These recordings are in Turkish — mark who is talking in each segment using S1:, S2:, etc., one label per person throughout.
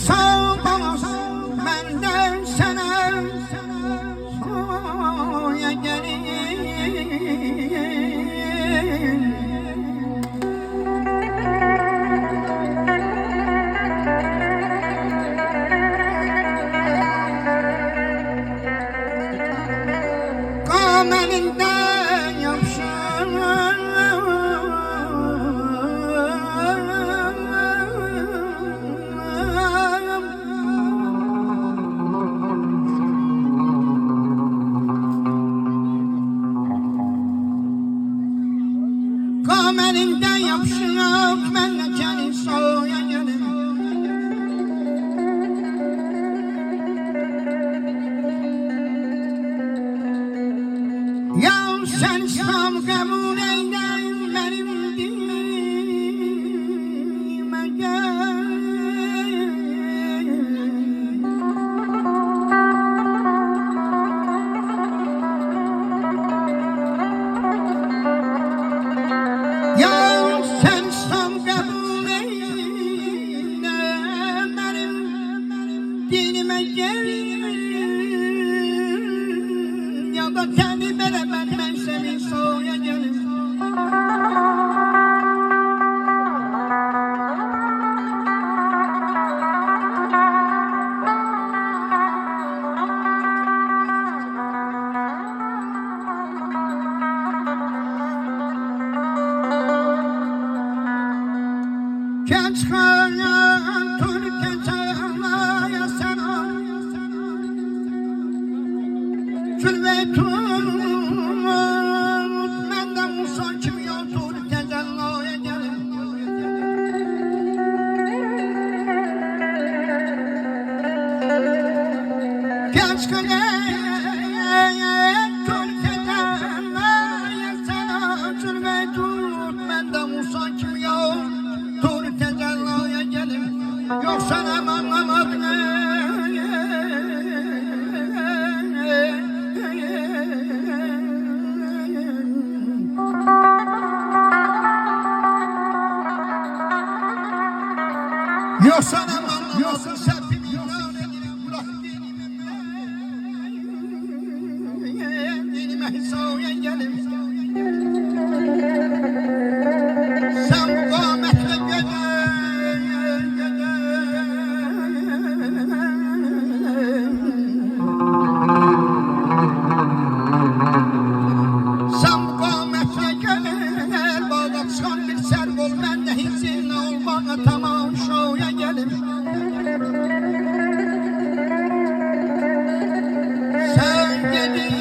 S1: sağ olasın benden sana soya gelin. Kamelinden yapışır Kamelinden yapışır benle gelin soya gelin. Ya sen İslam kabul eyle benim dinime gel. Ya sen İslam kabul eyle benim dinime gel. Ya da seni beraber ben seni soya gelin. Genç hayat Türkiye çağlaya sana Zülve tut benden Musa kim yoldur tezellaya gelin. Genç hayat Türkiye çağlaya sana Zülve tut benden Musa kim yoldur tezellaya gelin. Yoksa anlamadın Yoksa anlamadın sepim dinime soya gelin. Sen bu kâmetle sen bu kâmetle gel bağda çıkan bir serv ol ben de hizinle ol bana tamam şoya gelin. Sen gelin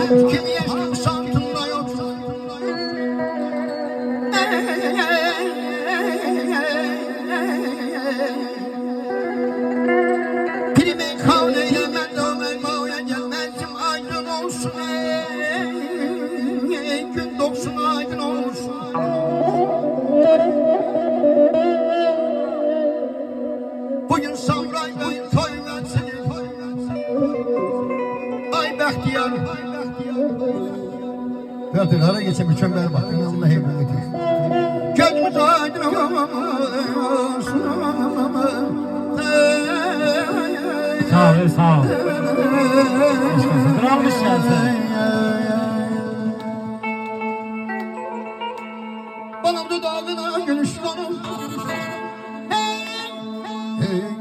S1: kim yaşım santında yoksa Prime kavleyle ben de olmaya gelmezdim aydın olsun gün doksun aydın olsun. Bugün savrayla toy versin ay Bahtiyar.
S2: Fertilere geçe mükemmel bak. İnanılmaz heybelik.
S1: Gözümüz aydın olsun.
S3: Sağ ol, sağ ol. Kralmış ya sen.
S1: Bana dudağına gülüşlerim. Hey, hey.